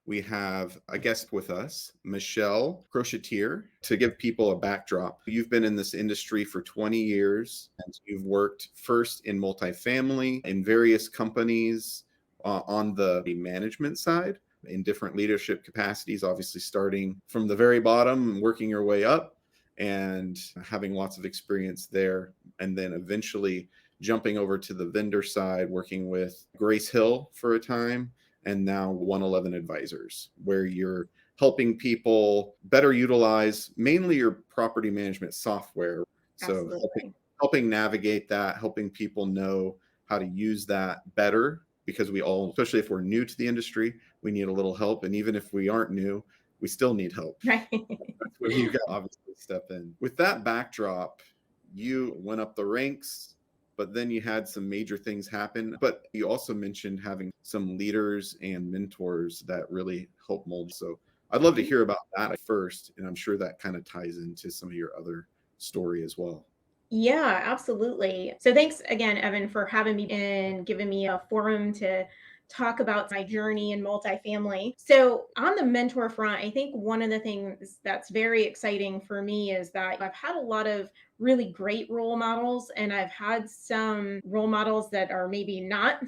we have a guest with us, Michele Crochetiere. To give people a backdrop, you've been in this industry for 20 years and you've worked first in multifamily in various companies on the management side in different leadership capacities, obviously starting from the very bottom and working your way up and having lots of experience there. And then eventually jumping over to the vendor side, working with Grace Hill for a time, and now 111 Advisors, where you're helping people better utilize mainly your property management software. So helping navigate that, helping people know how to use that better, because we all, especially if we're new to the industry, we need a little help. And even if we aren't new, we still need help. Right. That's where you got obviously step in. With that backdrop, you went up the ranks, but then you had some major things happen. But you also mentioned having some leaders and mentors that really help mold. So I'd love to hear about that first. And I'm sure that kind of ties into some of your other story as well. Yeah, absolutely. So thanks again, Evan, for having me and giving me a forum to talk about my journey in multifamily. So on the mentor front, I think one of the things that's very exciting for me is that I've had a lot of really great role models, and I've had some role models that are maybe not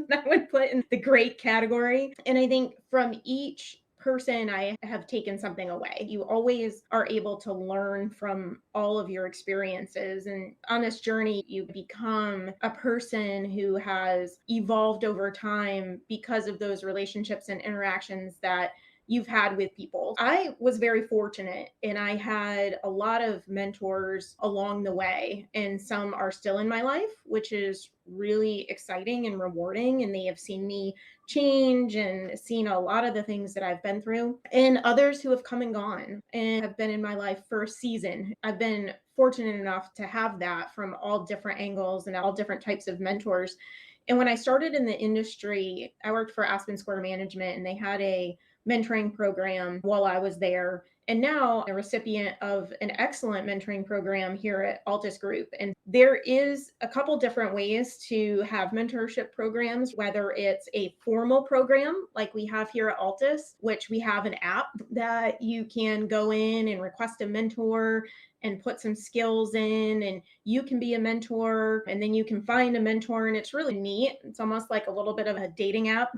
that I would put in the great category. And I think from each person, I have taken something away. You always are able to learn from all of your experiences. And on this journey, you become a person who has evolved over time because of those relationships and interactions that you've had with people. I was very fortunate and I had a lot of mentors along the way, and some are still in my life, which is really exciting and rewarding. And they have seen me change and seen a lot of the things that I've been through, and others who have come and gone and have been in my life for a season. I've been fortunate enough to have that from all different angles and all different types of mentors. And when I started in the industry, I worked for Aspen Square Management, and they had a mentoring program while I was there. And now I'm a recipient of an excellent mentoring program here at Altus Group. And there is a couple different ways to have mentorship programs, whether it's a formal program like we have here at Altus, which we have an app that you can go in and request a mentor and put some skills in, and you can be a mentor, and then you can find a mentor, and it's really neat. It's almost like a little bit of a dating app.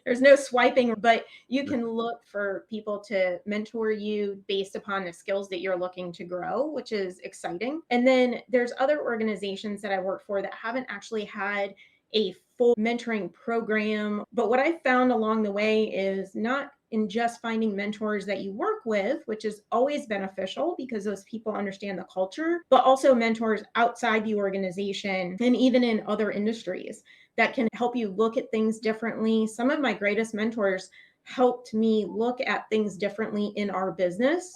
There's no swiping, but you can look for people to mentor you based upon the skills that you're looking to grow, which is exciting. And then there's other organizations that I work for that haven't actually had a full mentoring program. But what I found along the way is not in just finding mentors that you work with, which is always beneficial because those people understand the culture, but also mentors outside the organization and even in other industries that can help you look at things differently. Some of my greatest mentors helped me look at things differently in our business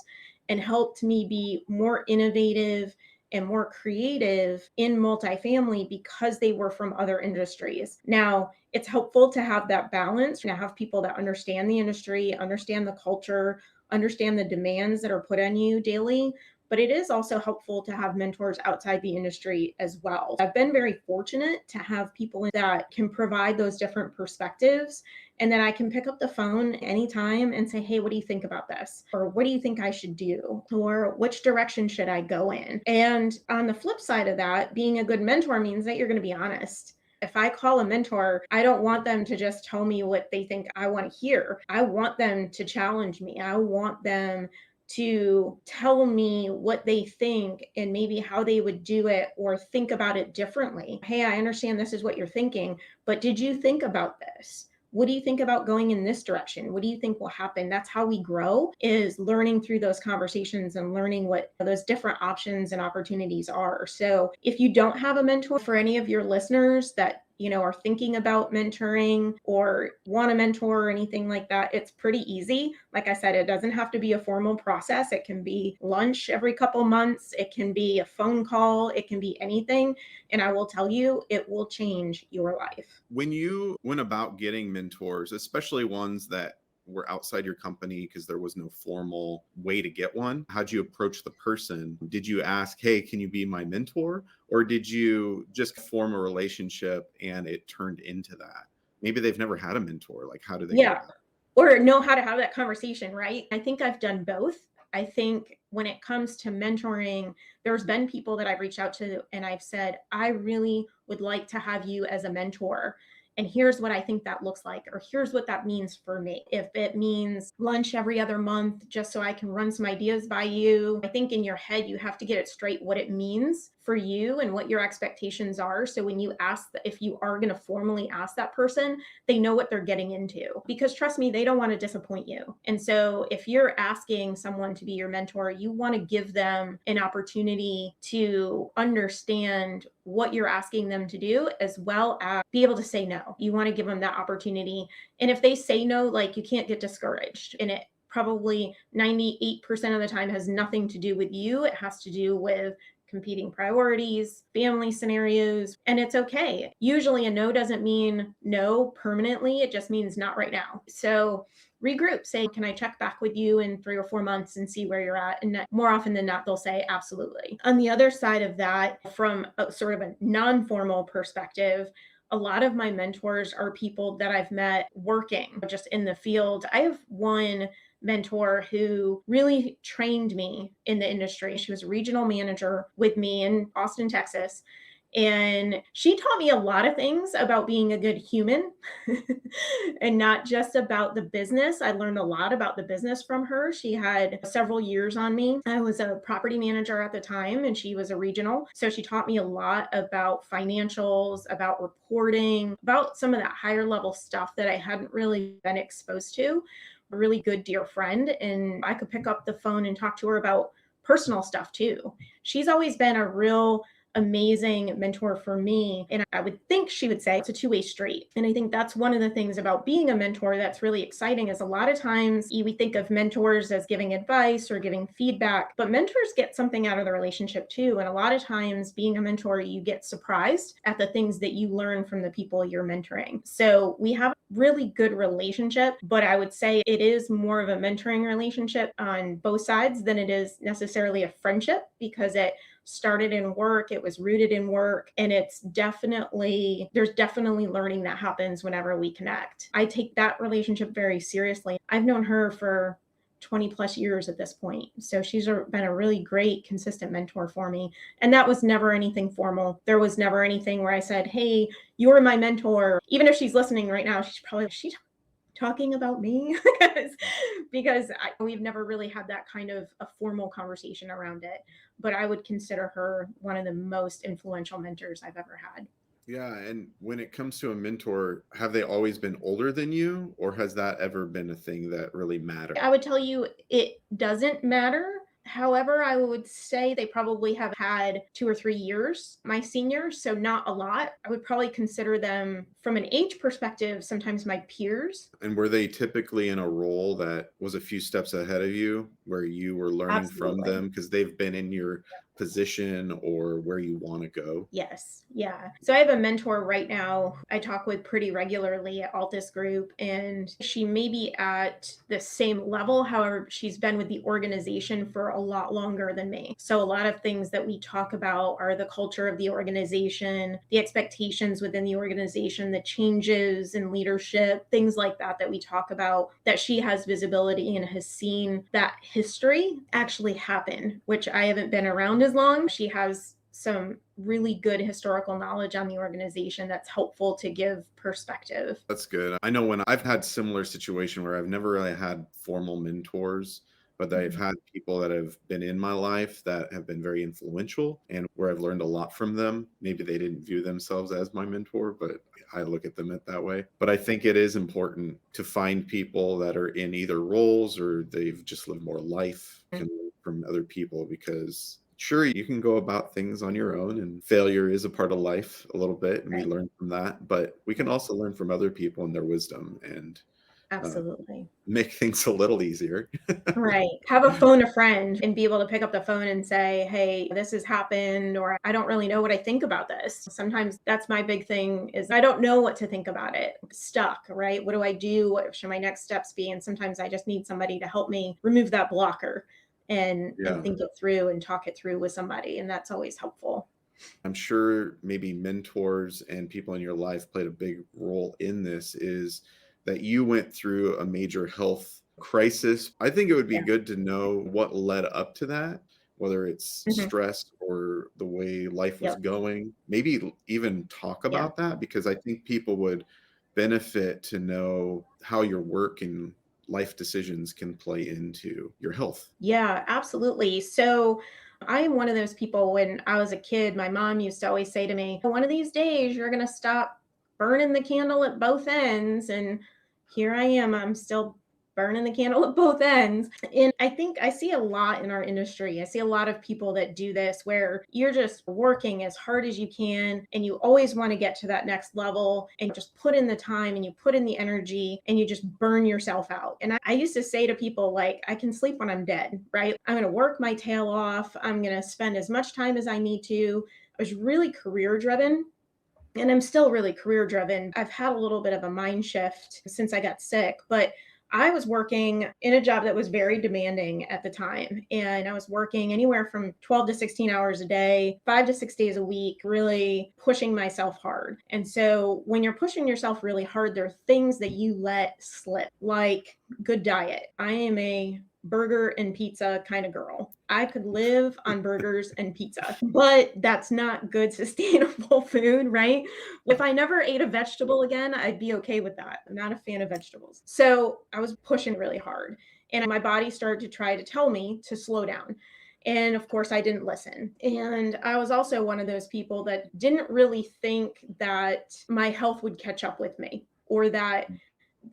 and helped me be more innovative and more creative in multifamily because they were from other industries. Now, it's helpful to have that balance, to have people that understand the industry, understand the culture, understand the demands that are put on you daily. But it is also helpful to have mentors outside the industry as well. I've been very fortunate to have people that can provide those different perspectives. And then I can pick up the phone anytime and say, hey, what do you think about this? Or what do you think I should do? Or which direction should I go in? And on the flip side of that, being a good mentor means that you're going to be honest. If I call a mentor, I don't want them to just tell me what they think I want to hear. I want them to challenge me. I want them to tell me what they think and maybe how they would do it or think about it differently. Hey, I understand this is what you're thinking, but did you think about this? What do you think about going in this direction? What do you think will happen? That's how we grow, is learning through those conversations and learning what those different options and opportunities are. So if you don't have a mentor, for any of your listeners that are thinking about mentoring or want a mentor or anything like that, it's pretty easy. Like I said, it doesn't have to be a formal process. It can be lunch every couple months. It can be a phone call. It can be anything. And I will tell you, it will change your life. When you went about getting mentors, especially ones that were outside your company because there was no formal way to get one, how'd you approach the person? Did you ask, hey, can you be my mentor? Or did you just form a relationship and it turned into that? Maybe they've never had a mentor. Like, how do they? Yeah. or know how to have that conversation, right? I think I've done both. I think when it comes to mentoring, there's been people that I've reached out to and I've said, I really would like to have you as a mentor. And here's what I think that looks like, or here's what that means for me. If it means lunch every other month, just so I can run some ideas by you, I think in your head, you have to get it straight what it means for you and what your expectations are. So when you ask, if you are going to formally ask that person, they know what they're getting into. Because trust me, they don't want to disappoint you. And so if you're asking someone to be your mentor, you want to give them an opportunity to understand what you're asking them to do, as well as be able to say no. You want to give them that opportunity. And if they say no, like, you can't get discouraged. And it probably 98% of the time has nothing to do with you. It has to do with competing priorities, family scenarios, and it's okay. Usually a no doesn't mean no permanently. It just means not right now. So regroup, say, can I check back with you in 3 or 4 months and see where you're at? And more often than not, they'll say absolutely. On the other side of that, from a sort of a non-formal perspective, a lot of my mentors are people that I've met working just in the field. I have one mentor who really trained me in the industry. She was a regional manager with me in Austin, Texas. And she taught me a lot of things about being a good human and not just about the business. I learned a lot about the business from her. She had several years on me. I was a property manager at the time and she was a regional. So she taught me a lot about financials, about reporting, about some of that higher level stuff that I hadn't really been exposed to. A really good dear friend. And I could pick up the phone and talk to her about personal stuff too. She's always been a real amazing mentor for me. And I would think she would say it's a two-way street. And I think that's one of the things about being a mentor that's really exciting, is a lot of times we think of mentors as giving advice or giving feedback, but mentors get something out of the relationship too. And a lot of times being a mentor, you get surprised at the things that you learn from the people you're mentoring. So we have a really good relationship, but I would say it is more of a mentoring relationship on both sides than it is necessarily a friendship, because it started in work, it was rooted in work, and there's definitely learning that happens whenever we connect. I take that relationship very seriously. I've known her for 20 plus years at this point. So she's been a really great, consistent mentor for me. And that was never anything formal. There was never anything where I said, hey, you're my mentor. Even if she's listening right now, she's probably, she talking about me? because we've never really had that kind of a formal conversation around it. But I would consider her one of the most influential mentors I've ever had. Yeah. And when it comes to a mentor, have they always been older than you, or has that ever been a thing that really mattered? I would tell you it doesn't matter. However, I would say they probably have had 2 or 3 years my seniors, so not a lot. I would probably consider them, from an age perspective, sometimes my peers. And were they typically in a role that was a few steps ahead of you, where you were learning from Absolutely. them because they've been in your position or where you want to go? Yes. Yeah. So I have a mentor right now I talk with pretty regularly at Altus Group, and she may be at the same level. However, she's been with the organization for a lot longer than me. So a lot of things that we talk about are the culture of the organization, the expectations within the organization, the changes in leadership, things like that we talk about, that she has visibility and has seen that history actually happen, which I haven't been around as long. She has some really good historical knowledge on the organization that's helpful to give perspective. That's good. I know when I've had similar situation where I've never really had formal mentors, but I've had people that have been in my life that have been very influential and where I've learned a lot from them. Maybe they didn't view themselves as my mentor, but I look at them that way. But I think it is important to find people that are in either roles or they've just lived more life, can learn from other people, because sure, you can go about things on your own, and failure is a part of life a little bit, and we Right. learn from that. But we can also learn from other people and their wisdom and Absolutely. make things a little easier. Right. Have a phone a friend and be able to pick up the phone and say, hey, this has happened, or I don't really know what I think about this. Sometimes that's my big thing, is I don't know what to think about it. I'm stuck, right? What do I do? What should my next steps be? And sometimes I just need somebody to help me remove that blocker and Yeah. think it through and talk it through with somebody. And that's always helpful. I'm sure maybe mentors and people in your life played a big role in this, is that you went through a major health crisis. I think it would be Yeah. good to know what led up to that, whether it's Mhm. stress or the way life was Yep. going. Maybe even talk Yeah. about that, because I think people would benefit to know how your work and life decisions can play into your health. Yeah, absolutely. So I am one of those people. When I was a kid, my mom used to always say to me, one of these days you're going to stop burning the candle at both ends. And here I am, I'm still burning the candle at both ends. And I think I see a lot in our industry. I see a lot of people that do this where you're just working as hard as you can and you always want to get to that next level and just put in the time and you put in the energy and you just burn yourself out. And I used to say to people, like, I can sleep when I'm dead, right? I'm going to work my tail off. I'm going to spend as much time as I need to. I was really career driven. And I'm still really career driven. I've had a little bit of a mind shift since I got sick, but I was working in a job that was very demanding at the time. And I was working anywhere from 12 to 16 hours a day, 5 to 6 days a week, really pushing myself hard. And so when you're pushing yourself really hard, there are things that you let slip, like good diet. I am a burger and pizza kind of girl. I could live on burgers and pizza, but that's not good, sustainable food, right? If I never ate a vegetable again, I'd be okay with that. I'm not a fan of vegetables. So I was pushing really hard, and my body started to try to tell me to slow down. And of course, I didn't listen. And I was also one of those people that didn't really think that my health would catch up with me, or that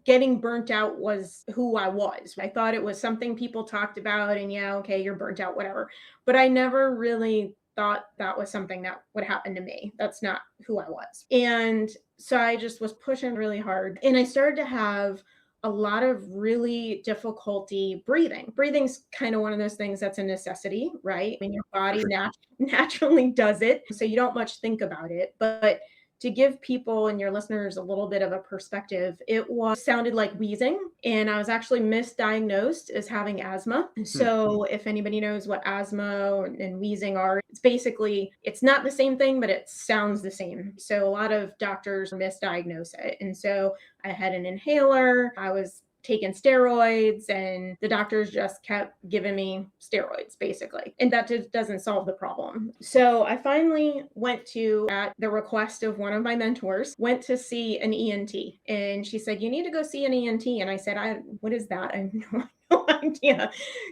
getting burnt out was who I was. I thought it was something people talked about, and yeah, okay, you're burnt out, whatever. But I never really thought that was something that would happen to me. That's not who I was. And so I just was pushing really hard. And I started to have a lot of really difficulty breathing. Breathing's kind of one of those things that's a necessity, right? I mean, your For body sure. naturally does it. So you don't much think about it. But to give people and your listeners a little bit of a perspective, it was sounded like wheezing, and I was actually misdiagnosed as having asthma. Hmm. So if anybody knows what asthma and wheezing are, it's basically, it's not the same thing, but it sounds the same. So a lot of doctors misdiagnose it. And so I had an inhaler. I was taking steroids, and the doctors just kept giving me steroids basically, and that just doesn't solve the problem. So I finally went to, at the request of one of my mentors, went to see an ENT, and she said, you need to go see an ENT. And I said, what is that? I have no idea,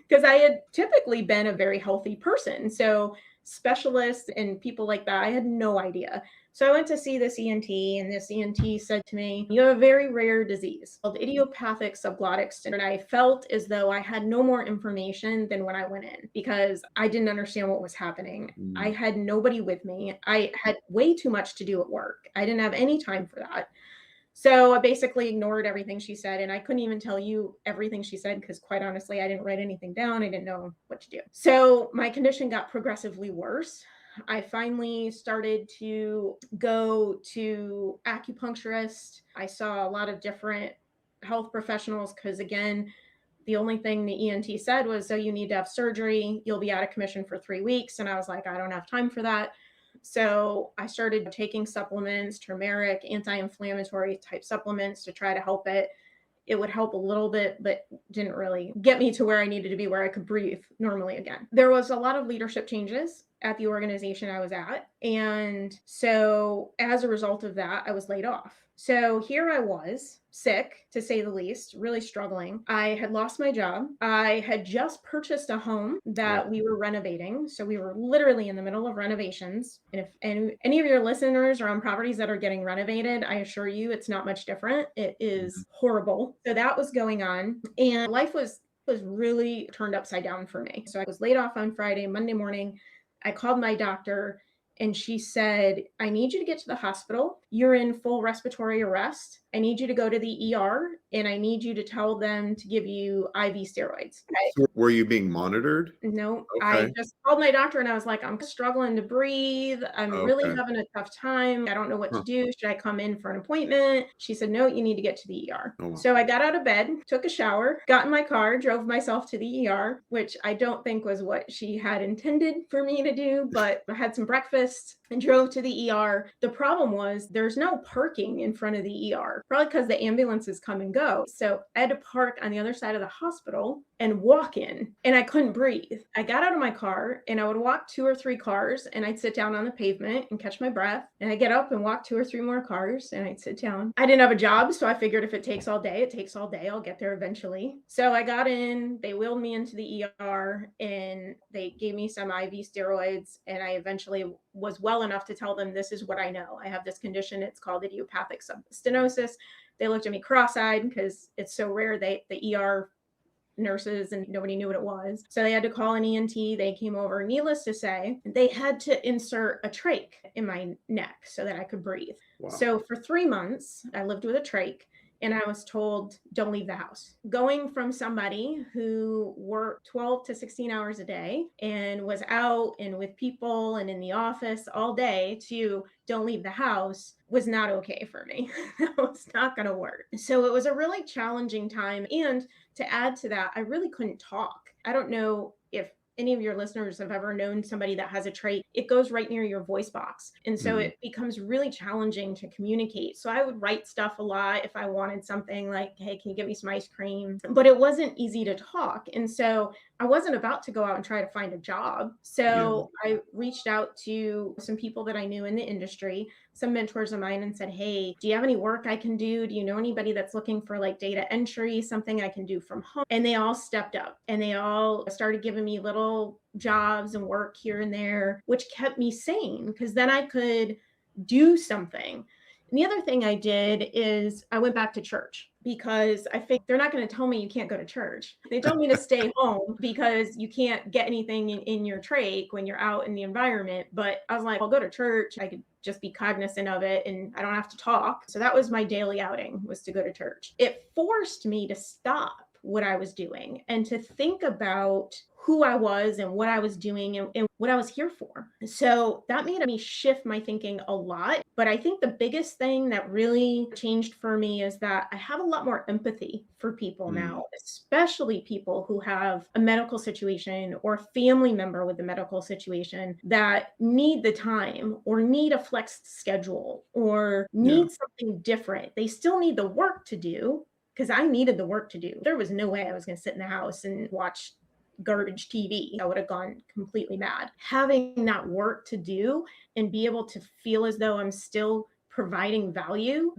because I had typically been a very healthy person. So specialists and people like that, I had no idea. So I went to see this ENT, and this ENT said to me, you have a very rare disease called idiopathic subglottic stenosis. And I felt as though I had no more information than when I went in, because I didn't understand what was happening. I Mm. had nobody with me. I had way too much to do at work. I didn't have any time for that. So I basically ignored everything she said, and I couldn't even tell you everything she said because, quite honestly, I didn't write anything down. I didn't know what to do. So my condition got progressively worse. I finally started to go to acupuncturist. I saw a lot of different health professionals because, again, the only thing the ENT said was, so you need to have surgery. You'll be out of commission for 3 weeks. And I was like, I don't have time for that. So I started taking supplements, turmeric, anti-inflammatory type supplements to try to help it. It would help a little bit, but didn't really get me to where I needed to be, where I could breathe normally again. There was a lot of leadership changes at the organization I was at. And so as a result of that, I was laid off. So here I was, sick to say the least, really struggling. I had lost my job. I had just purchased a home Oh. that we were renovating. So we were literally in the middle of renovations. And if any of your listeners are on properties that are getting renovated, I assure you it's not much different. It Mhm. is horrible. So that was going on. And life was really turned upside down for me. So I was laid off on Friday. Monday morning, I called my doctor, and she said, I need you to get to the hospital. You're in full respiratory arrest. I need you to go to the ER, and I need you to tell them to give you IV steroids. So were you being monitored? No, I Okay. just called my doctor and I was like, I'm struggling to breathe. I'm really Okay. having a tough time. I don't know what to Huh. do. Should I come in for an appointment? She said, no, you need to get to the ER. Oh, wow. So I got out of bed, took a shower, got in my car, drove myself to the ER, which I don't think was what she had intended for me to do, but I had some breakfast and drove to the ER. The problem was there's no parking in front of the ER. probably because the ambulances come and go. So I had to park on the other side of the hospital and walk in, and I couldn't breathe. I got out of my car and I would walk 2 or 3 cars and I'd sit down on the pavement and catch my breath. And I get up and walk 2 or 3 more cars and I'd sit down. I didn't have a job, so I figured if it takes all day, it takes all day. I'll get there eventually. So I got in, they wheeled me into the ER and they gave me some IV steroids. And I eventually was well enough to tell them, this is what I know. I have this condition. It's called idiopathic stenosis. They looked at me cross-eyed because it's so rare. The ER nurses and nobody knew what it was. So they had to call an ENT. They came over. Needless to say, they had to insert a trach in my neck so that I could breathe. Wow. So for 3 months, I lived with a trach. And I was told, don't leave the house. Going from somebody who worked 12 to 16 hours a day and was out and with people and in the office all day to don't leave the house was not okay for me. That was not going to work. So it was a really challenging time. And to add to that, I really couldn't talk. I don't know if any of your listeners have ever known somebody that has a trach. It goes right near your voice box. And so it becomes really challenging to communicate. So I would write stuff a lot if I wanted something like, hey, can you get me some ice cream? But it wasn't easy to talk. And so I wasn't about to go out and try to find a job. So I reached out to some people that I knew in the industry, some mentors of mine, and said, hey, do you have any work I can do? Do you know anybody that's looking for like data entry, something I can do from home? And they all stepped up and they all started giving me little jobs and work here and there, which kept me sane because then I could do something. And the other thing I did is I went back to church because I think they're not going to tell me you can't go to church. They told me to stay home because you can't get anything in your trach when you're out in the environment. But I was like, I'll go to church. I could just be cognizant of it and I don't have to talk. So that was my daily outing, was to go to church. It forced me to stop what I was doing and to think about who I was and what I was doing and what I was here for. So that made me shift my thinking a lot. But I think the biggest thing that really changed for me is that I have a lot more empathy for people now, especially people who have a medical situation or a family member with a medical situation that need the time or need a flexed schedule or need something different. They still need the work to do because I needed the work to do. There was no way I was going to sit in the house and watch garbage TV. I would have gone completely mad. Having that work to do and be able to feel as though I'm still providing value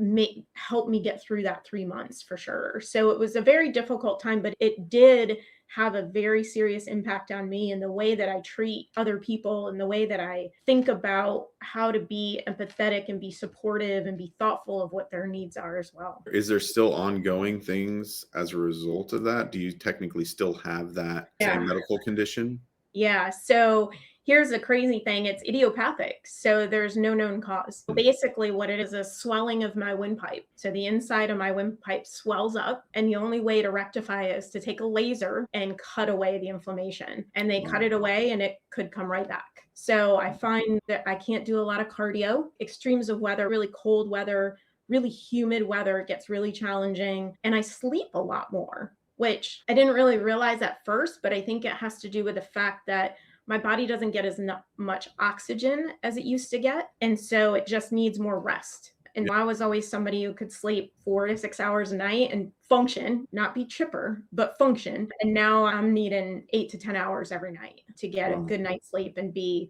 help me get through that 3 months for sure. So it was a very difficult time, but it did have a very serious impact on me and the way that I treat other people and the way that I think about how to be empathetic and be supportive and be thoughtful of what their needs are as well. Is there still ongoing things as a result of that? Do you technically still have that same medical condition? Yeah. So here's the crazy thing. It's idiopathic. So there's no known cause. Basically what it is a swelling of my windpipe. So the inside of my windpipe swells up and the only way to rectify it is to take a laser and cut away the inflammation. And they cut it away and it could come right back. So I find that I can't do a lot of cardio. Extremes of weather, really cold weather, really humid weather, it gets really challenging. And I sleep a lot more, which I didn't really realize at first, but I think it has to do with the fact that my body doesn't get as much oxygen as it used to get. And so it just needs more rest. And I was always somebody who could sleep 4 to 6 hours a night and function, not be chipper, but function. And now I'm needing 8 to 10 hours every night to get a good night's sleep and be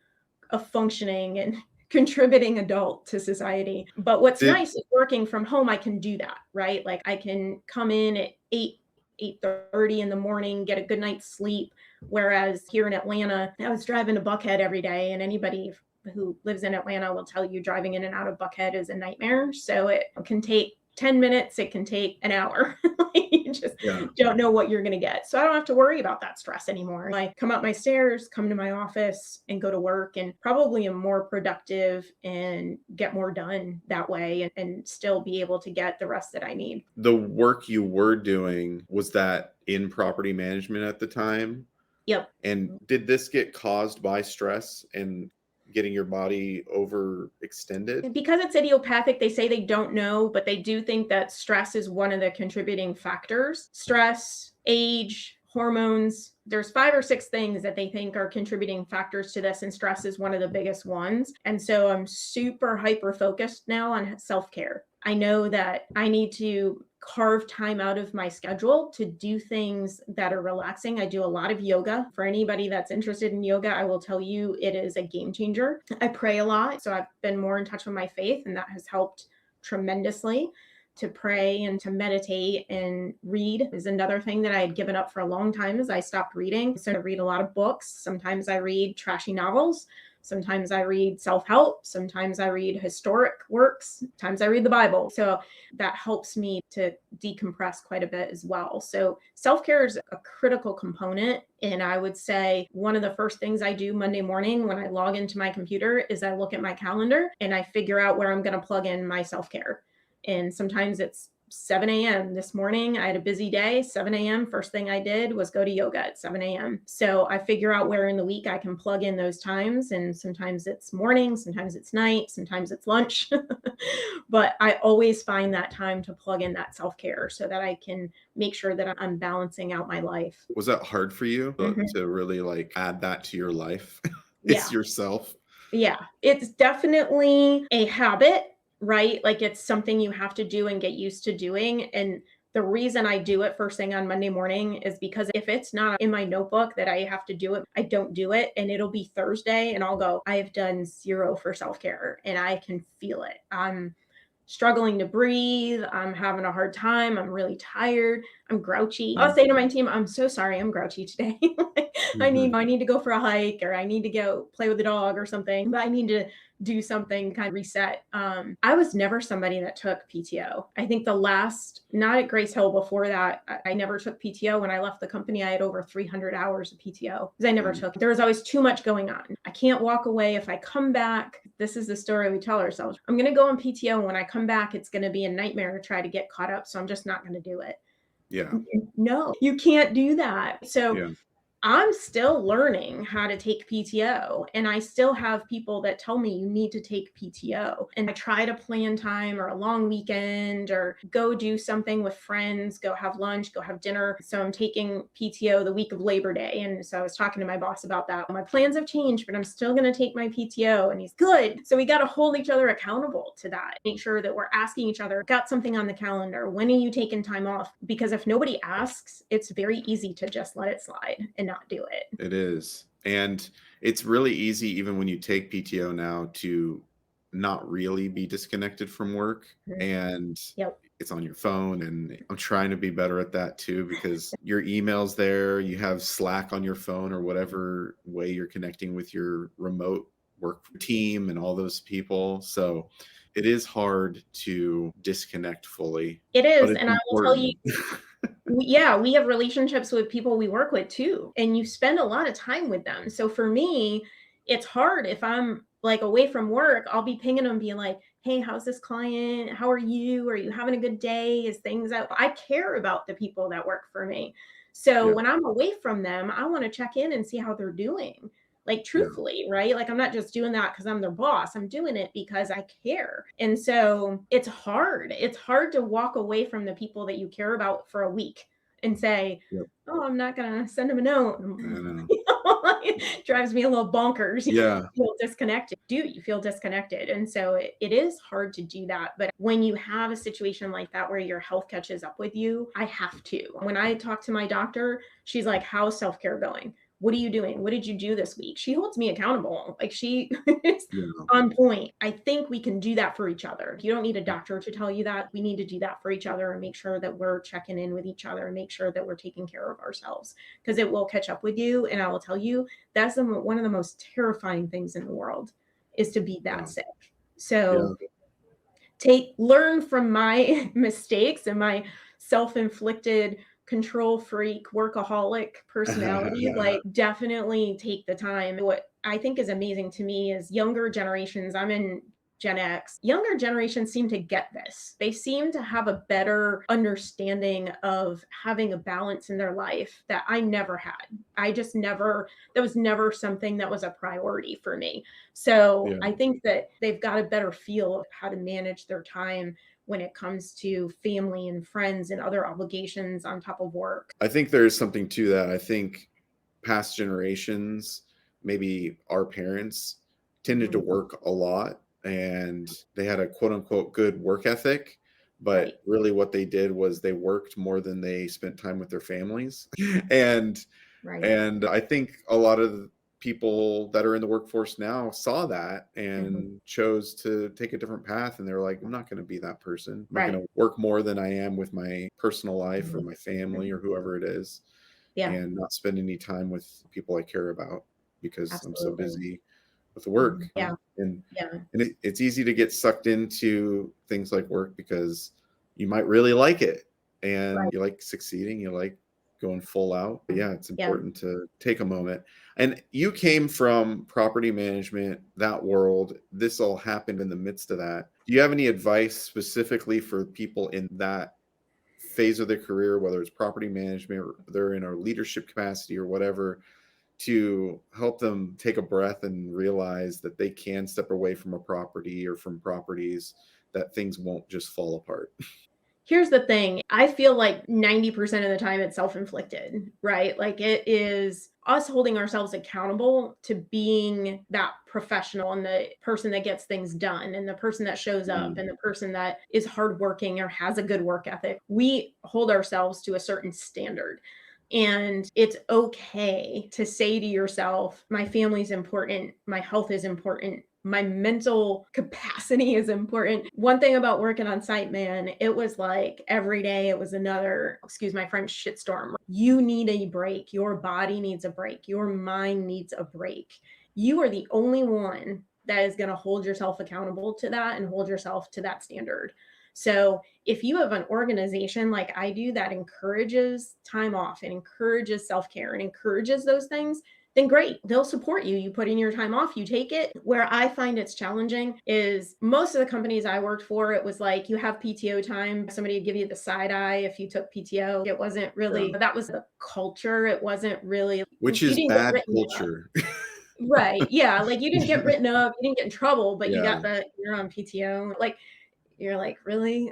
a functioning and contributing adult to society. But what's nice is working from home, I can do that, right? Like I can come in at 8:30 in the morning, get a good night's sleep. Whereas here in Atlanta, I was driving to Buckhead every day, and anybody who lives in Atlanta will tell you driving in and out of Buckhead is a nightmare. So it can take 10 minutes, it can take an hour. You just don't know what you're going to get. So I don't have to worry about that stress anymore. I come up my stairs, come to my office and go to work and probably am more productive and get more done that way and still be able to get the rest that I need. The work you were doing, was that in property management at the time? Yep. And did this get caused by stress and getting your body overextended? Because it's idiopathic, they say they don't know, but they do think that stress is one of the contributing factors. Stress, age, hormones. There's 5 or 6 things that they think are contributing factors to this, and stress is one of the biggest ones. And so I'm super hyper focused now on self-care. I know that I need to carve time out of my schedule to do things that are relaxing. I do a lot of yoga. For anybody that's interested in yoga, I will tell you it is a game changer. I pray a lot, so I've been more in touch with my faith, and that has helped tremendously. To pray and to meditate and read is another thing that I had given up for a long time as I stopped reading. So I read a lot of books. Sometimes I read trashy novels. Sometimes I read self-help. Sometimes I read historic works. Sometimes I read the Bible. So that helps me to decompress quite a bit as well. So self-care is a critical component. And I would say one of the first things I do Monday morning when I log into my computer is I look at my calendar and I figure out where I'm going to plug in my self-care. And sometimes it's 7 a.m. This morning, I had a busy day. 7 a.m. First thing I did was go to yoga at 7 a.m. So I figure out where in the week I can plug in those times. And sometimes it's morning, sometimes it's night, sometimes it's lunch. But I always find that time to plug in that self-care so that I can make sure that I'm balancing out my life. Was that hard for you Mhm. to really like add that to your life? Yeah. It's yourself. Yeah. It's definitely a habit, right? Like it's something you have to do and get used to doing. And the reason I do it first thing on Monday morning is because if it's not in my notebook that I have to do it, I don't do it. And it'll be Thursday and I'll go, I have done zero for self care and I can feel it. I'm struggling to breathe. I'm having a hard time. I'm really tired. I'm grouchy. I'll say to my team, I'm so sorry. I'm grouchy today. Like, Mhm. I need to go for a hike or I need to go play with the dog or something, but I need to do something kind of reset. I was never somebody that took PTO. I think the last, not at Grace Hill before that, I never took PTO. When I left the company, I had over 300 hours of PTO because I never Mm. took. There was always too much going on. I can't walk away. If I come back, this is the story we tell ourselves. I'm going to go on PTO. And when I come back, it's going to be a nightmare to try to get caught up. So I'm just not going to do it. Yeah. No, you can't do that. So Yeah. I'm still learning how to take PTO, and I still have people that tell me you need to take PTO. And I try to plan time or a long weekend or go do something with friends, go have lunch, go have dinner. So I'm taking PTO the week of Labor Day. And so I was talking to my boss about that. My plans have changed, but I'm still going to take my PTO. And he's good. So we got to hold each other accountable to that. Make sure that we're asking each other, got something on the calendar? When are you taking time off? Because if nobody asks, it's very easy to just let it slide and not do it. It is. And it's really easy, even when you take PTO now, to not really be disconnected from work. And Yep. it's on your phone. And I'm trying to be better at that too, because your email's there, you have Slack on your phone or whatever way you're connecting with your remote work team and all those people. So it is hard to disconnect fully, It but is. it's And I will tell you, important. yeah, we have relationships with people we work with too. And you spend a lot of time with them. So for me, it's hard if I'm like away from work, I'll be pinging them being like, hey, how's this client? How are you? Are you having a good day? Is things out? I care about the people that work for me. So Yeah. when I'm away from them, I want to check in and see how they're doing. Like Yeah. truthfully, right? Like I'm not just doing that because I'm their boss. I'm doing it because I care. And so it's hard. It's hard to walk away from the people that you care about for a week and say, Yep. oh, I'm not going to send them a note. I know. It drives me a little bonkers. Yeah. You feel disconnected. You feel disconnected. And so it is hard to do that. But when you have a situation like that where your health catches up with you, I have to. When I talk to my doctor, she's like, how's self-care going? What are you doing? What did you do this week? She holds me accountable. Like she is Yeah. on point. I think we can do that for each other. You don't need a doctor to tell you that. We need to do that for each other and make sure that we're checking in with each other and make sure that we're taking care of ourselves because it will catch up with you. And I will tell you, that's one of the most terrifying things in the world is to be that Yeah. sick. Yeah. So learn from my mistakes and my self-inflicted control freak workaholic personality. Like definitely take the time. What I think is amazing to me is younger generations, I'm in Gen X, younger generations seem to get this. They seem to have a better understanding of having a balance in their life that I never had. I just never, that was never something that was a priority for me. So Yeah. I think that they've got a better feel of how to manage their time when it comes to family and friends and other obligations on top of work. I think there is something to that. I think past generations, maybe our parents, tended to Mhm. work a lot and they had a quote unquote good work ethic. Right. But really, what they did was they worked more than they spent time with their families. and Right. and I think a lot of the people that are in the workforce now saw that Mhm. and chose to take a different path. And they're like, I'm not going to be that person. I'm not going Right. to work more than I am with my personal life or Mhm. my family Mhm. or whoever it is, Yeah, and not spend any time with people I care about because I'm so absolutely. busy with work. Mhm. Yeah. And Yeah. it's easy to get sucked into things like work because you might really like it and Right. you like succeeding, you like going full out. But yeah, it's Yeah. important to take a moment. And you came from property management, that world. This all happened in the midst of that. Do you have any advice specifically for people in that phase of their career, whether it's property management or they're in a leadership capacity or whatever, to help them take a breath and realize that they can step away from a property or from properties, that things won't just fall apart? Here's the thing, I feel like 90% of the time it's self-inflicted, right? Like, it is us holding ourselves accountable to being that professional and the person that gets things done and the person that shows up Mm, and the person that is hardworking or has a good work ethic. We hold ourselves to a certain standard. And it's okay to say to yourself, my family's important, my health is important, my mental capacity is important. One thing about working on site, man, it was like every day it was another, excuse my French, shitstorm. You need a break. Your body needs a break. Your mind needs a break. You are the only one that is going to hold yourself accountable to that and hold yourself to that standard. So if you have an organization like I do that encourages time off and encourages self care and encourages those things, then great. They'll support you. You put in your time off, you take it. Where I find it's challenging is most of the companies I worked for, it was like you have PTO time. Somebody would give you the side eye if you took PTO. It wasn't yeah. really, that was the culture. It wasn't really, Which you is didn't get bad written up. culture. Right. Yeah. Like you didn't get written up, you didn't get in trouble, but you Yeah. got the, you're on PTO. Like, you're like, really?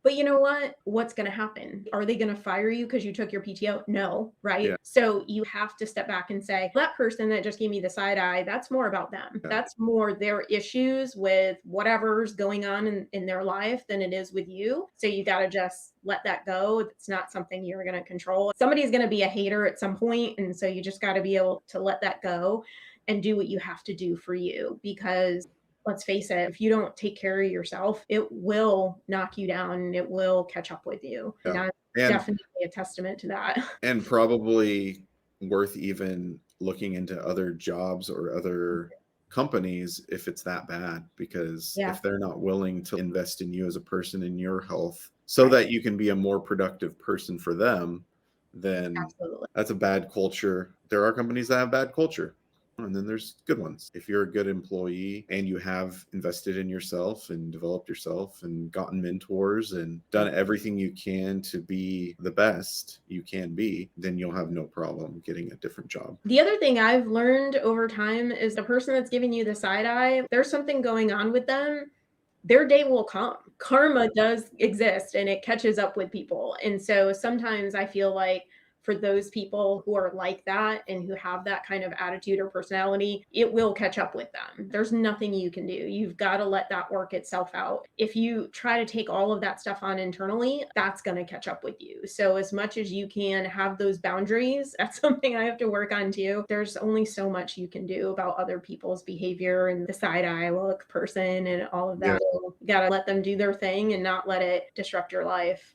But you know what? What's going to happen? Are they going to fire you because you took your PTO? No, right? Yeah. So you have to step back and say, that person that just gave me the side eye, that's more about them. Yeah. That's more their issues with whatever's going on in their life than it is with you. So you got to just let that go. It's not something you're going to control. Somebody's going to be a hater at some point, and so you just got to be able to let that go and do what you have to do for you, because let's face it, if you don't take care of yourself, it will knock you down and it will catch up with you. And Yeah. I'm And definitely a testament to that. and probably worth even looking into other jobs or other companies if it's that bad, because Yeah, if they're not willing to invest in you as a person, in your health, so right. that you can be a more productive person for them, then Absolutely. that's a bad culture. There are companies that have bad culture, and then there's good ones. If you're a good employee and you have invested in yourself and developed yourself and gotten mentors and done everything you can to be the best you can be, then you'll have no problem getting a different job. The other thing I've learned over time is the person that's giving you the side eye, there's something going on with them. Their day will come. Karma does exist and it catches up with people. And so sometimes I feel like for those people who are like that and who have that kind of attitude or personality, it will catch up with them. There's nothing you can do. You've got to let that work itself out. If you try to take all of that stuff on internally, that's going to catch up with you. So, as much as you can have those boundaries, that's something I have to work on too. There's only so much you can do about other people's behavior and the side eye look person and all of Yeah. that. You got to let them do their thing and not let it disrupt your life.